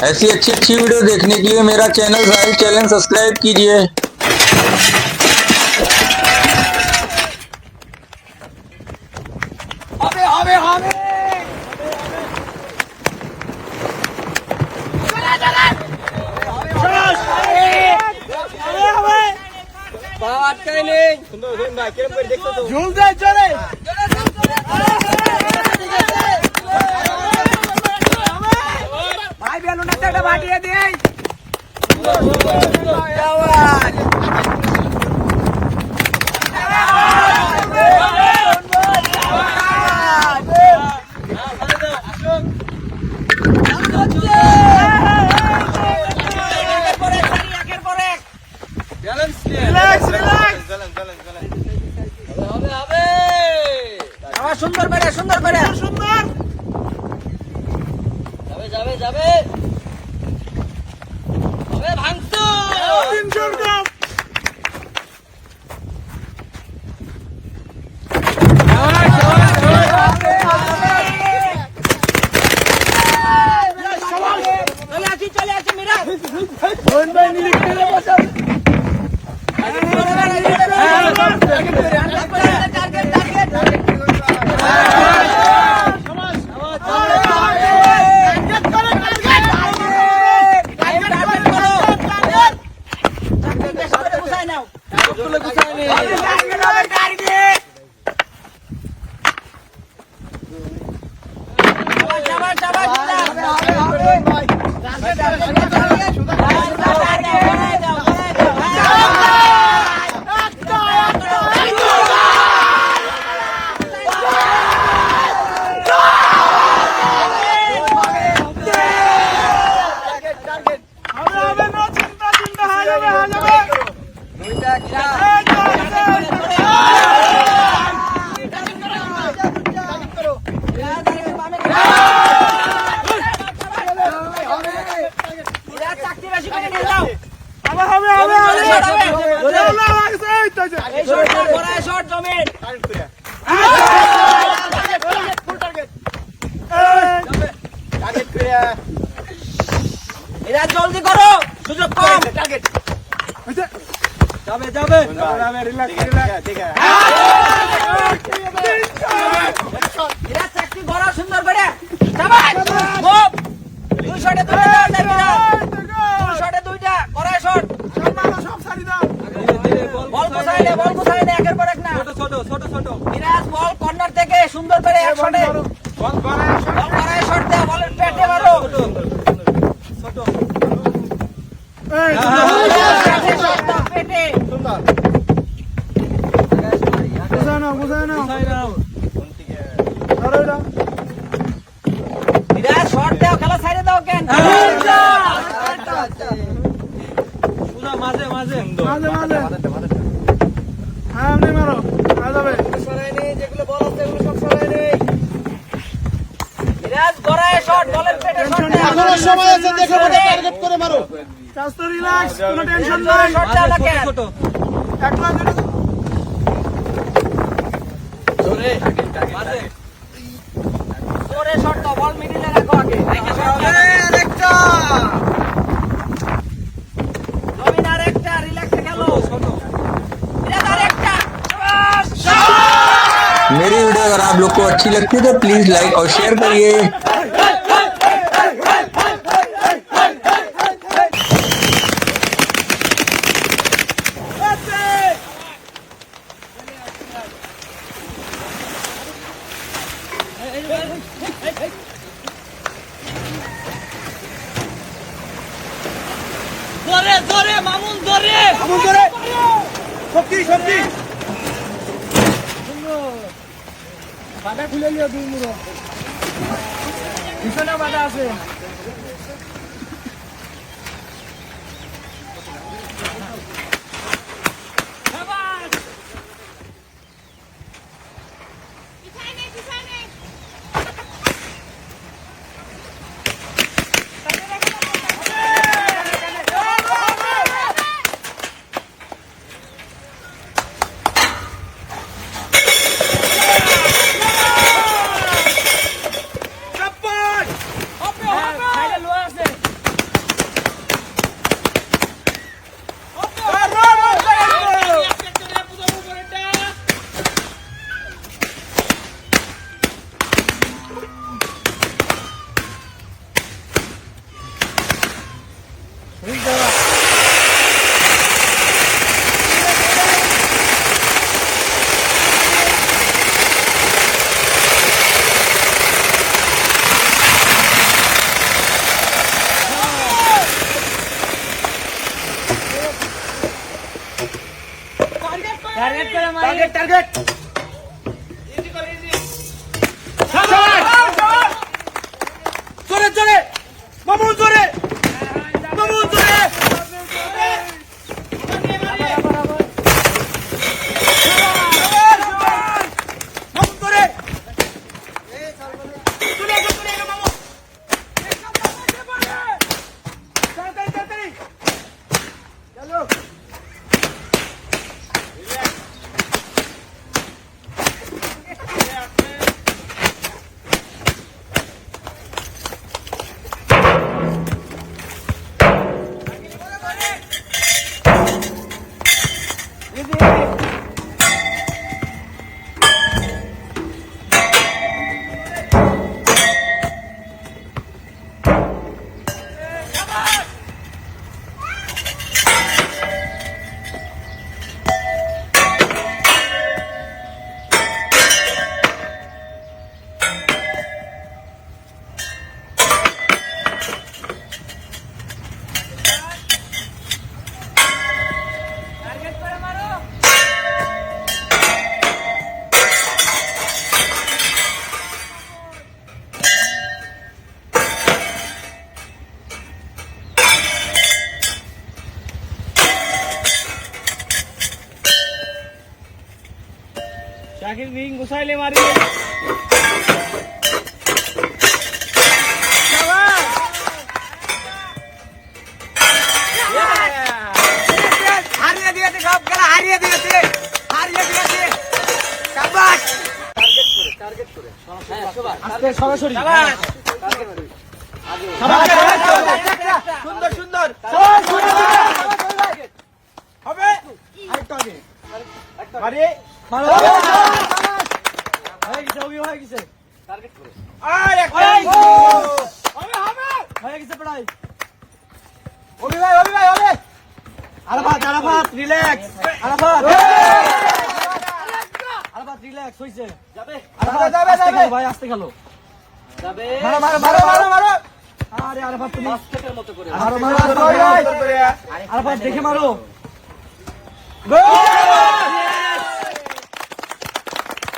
ऐसी अच्छी अच्छी वीडियो देखने के लिए मेरा चैनल साहिल चैनल सब्सक्राइब कीजिए। भाई बेलून একটা বাটিয়ে দেই সুন্দর করে সুন্দর করে সুন্দর যাবে যাবে হবে ভাঙতো 300 গ্রাম চলে আসি মিরাজ রোহন ভাই নিরিখে বসা জলদি করো সুযোগ কম যাবে যাবে রিল্যাক্স রিল্যাক্স ঠিক আছে এরা চাকরি বড় সুন্দর করে শাবাশ মুভ দুই শটে দুইটা দাও না দুই শটে দুইটা করে শট সব সারি দাও বল কোথায় নে একের পর এক না ছোট মিরাজ বল কর্নার থেকে সুন্দর করে এক শটে বল করায় শট দাও বলের পেটে মারো ছোট এই পেটে সুন্দর বুঝানো আরে না মিরাজ শট দাও খেলা ছাইড়ে দাও কেন পুরো মাঝে হ্যাঁ আপনি মারো আ যাবে সরাই নেই যেগুলো বল আছে এগুলো সব সরাই নেই মিরাজ গড়ায় শট বলের পেটে শট এখনো সময় আছে দেখো টার্গেট করে মারো জাস্ট রিল্যাক্স কোনো টেনশন নাই শট দাও না কেন ছোট একলা জোরে মাঝে জোরে শট দাও বল মিডলে রাখো আগে আরেকটা জমিনার একটা রিল্যাক্সে খেলো ছোট मेरी वीडियो अगर आप लोग को अच्छी लगती है तो प्लीज लाइक और शेयर करिए। জোরে মামুন জোরে শক্তি বাধা খুলে নিও দুই মুড়ো পিছনে বাধা আছে টার্গেট করে মারি টার্গেট ইজি করে ইজি জোরে জোরে মামু জোরে মামু জোরে মামু জোরে জোরে জোরে মামু তাড়াতাড়ি চলো शाकिर विंग घुसाइले मारी हारिए दिए थे सब गला हारिए दिए थे शाबाश टारगेट करे আজকে সরাসরি শাবাশ সুন্দর সুন্দর হবে আরেকটা আগে মারি মারো হয়ে গেছে ওই হয়ে গেছে টার্গেট করে আর একটা হবে হয়ে গেছে পড়াই ওবি ভাই হবে আরাফাত রিল্যাক্স আরাফাত রিল্যাক্স হইছে যাবে আরাফাত যাবে ভাই আস্তে খেলো যাবে মারো আরে আরাফাত তুমি বাস্কেটের মতো করে মারো আরাফাত দেখে মারো গোল